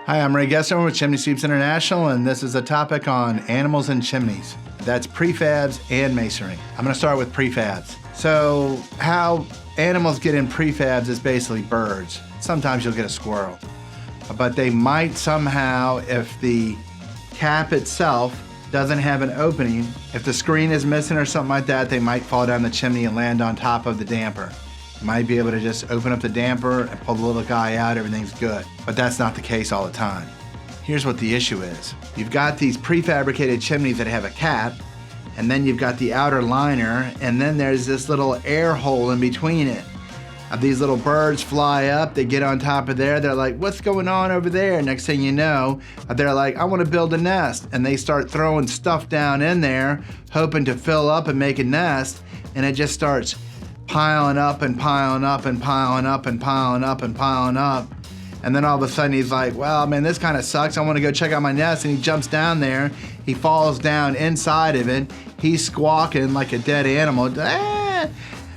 Hi, I'm Ray Gessner with Chimney Sweeps International, and this is a topic on animals and chimneys. That's prefabs and masonry. I'm going to start with prefabs. So how animals get in prefabs is basically birds. Sometimes you'll get a squirrel. But they might somehow, if the cap itself doesn't have an opening, if the screen is missing or something like that, they might fall down the chimney and land on top of the damper. You might be able to just open up the damper and pull the little guy out, everything's good. But that's not the case all the time. Here's what the issue is. You've got these prefabricated chimneys that have a cap, and then you've got the outer liner, and then there's this little air hole in between it. These little birds fly up, they get on top of there, they're like, what's going on over there? Next thing you know, they're like, I want to build a nest. And they start throwing stuff down in there, hoping to fill up and make a nest, and it just starts piling up and piling up and piling up and piling up and piling up. And then all of a sudden he's like, well, man, this kind of sucks. I want to go check out my nest. And he jumps down there. He falls down inside of it. He's squawking like a dead animal. Ah!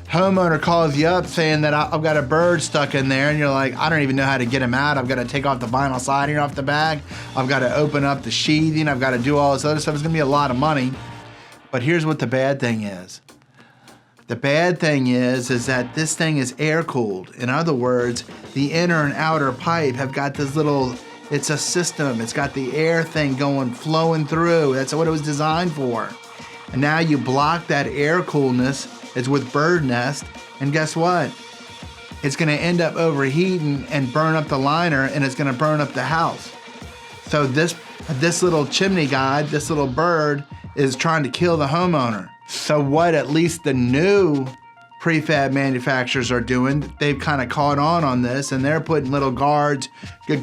Homeowner calls you up saying that I've got a bird stuck in there. And you're like, I don't even know how to get him out. I've got to take off the vinyl siding off the back. I've got to open up the sheathing. I've got to do all this other stuff. It's going to be a lot of money. But here's what the bad thing is. The bad thing is that this thing is air cooled. In other words, the inner and outer pipe have got this little, it's a system. It's got the air thing flowing through. That's what it was designed for. And now you block that air coolness. It's with bird nest. And guess what? It's gonna end up overheating and burn up the liner, and it's gonna burn up the house. So this little chimney guy, this little bird, is trying to kill the homeowner. So what at least the new prefab manufacturers are doing, they've kind of caught on this, and they're putting little guards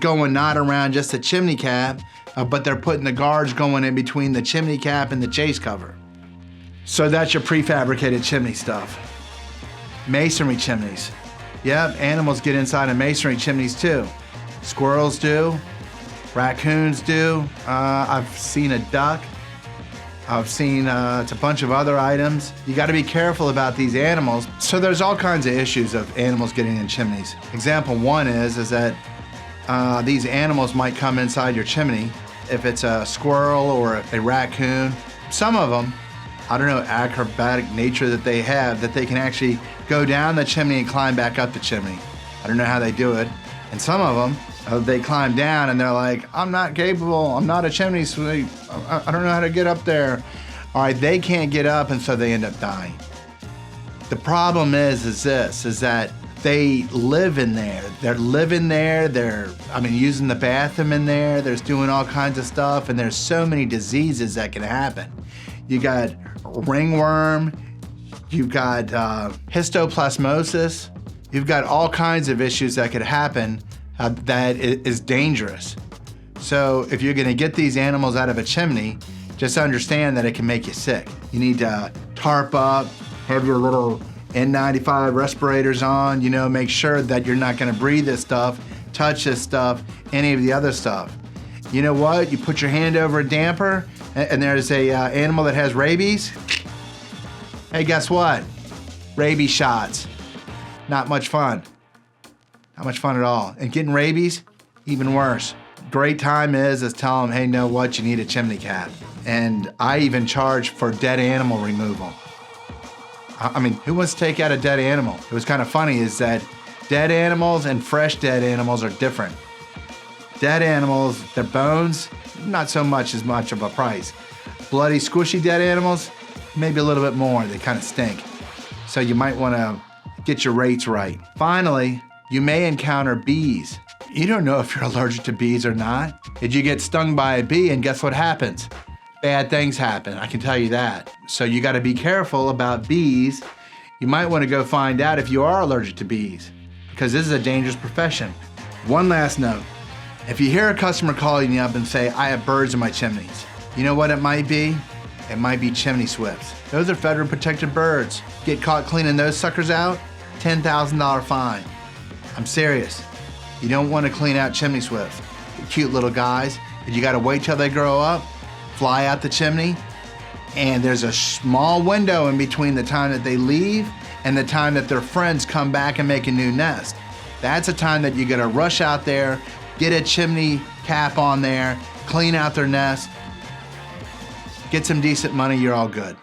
going not around just the chimney cap, but they're putting the guards going in between the chimney cap and the chase cover. So that's your prefabricated chimney stuff. Masonry chimneys. Yep, animals get inside of masonry chimneys too. Squirrels do, raccoons do, I've seen a duck. I've seen it's a bunch of other items. You got to be careful about these animals. So there's all kinds of issues of animals getting in chimneys. Example one is that these animals might come inside your chimney. If it's a squirrel or a raccoon, some of them, I don't know, acrobatic nature that they have, that they can actually go down the chimney and climb back up the chimney. I don't know how they do it. And some of them, they climb down and they're like, I'm not capable, I'm not a chimney sweep, I don't know how to get up there. All right, they can't get up, and so they end up dying. The problem is that they live in there. They're living there, using the bathroom in there, they're doing all kinds of stuff, and there's so many diseases that can happen. You got ringworm, you've got histoplasmosis, you've got all kinds of issues that could happen that is dangerous. So if you're gonna get these animals out of a chimney, just understand that it can make you sick. You need to tarp up, have your little N95 respirators on, make sure that you're not gonna breathe this stuff, touch this stuff, any of the other stuff. You know what? You put your hand over a damper and there's a animal that has rabies. Hey, guess what? Rabies shots. Not much fun. Not much fun at all. And getting rabies, even worse. Great time is tell them, hey, know what? You need a chimney cap. And I even charge for dead animal removal. I mean, who wants to take out a dead animal? It was kind of funny is that dead animals and fresh dead animals are different. Dead animals, their bones, not so much as much of a price. Bloody, squishy dead animals, maybe a little bit more. They kind of stink. So you might want to get your rates right. Finally, you may encounter bees. You don't know if you're allergic to bees or not. Did you get stung by a bee, and guess what happens? Bad things happen, I can tell you that. So you gotta be careful about bees. You might wanna go find out if you are allergic to bees, because this is a dangerous profession. One last note. If you hear a customer calling you up and say, I have birds in my chimneys, you know what it might be? It might be chimney swifts. Those are federal protected birds. Get caught cleaning those suckers out, $10,000 fine. I'm serious. You don't want to clean out chimney swifts. They're cute little guys, and you gotta wait till they grow up, fly out the chimney, and there's a small window in between the time that they leave and the time that their friends come back and make a new nest. That's a time that you gotta rush out there, get a chimney cap on there, clean out their nest, get some decent money, you're all good.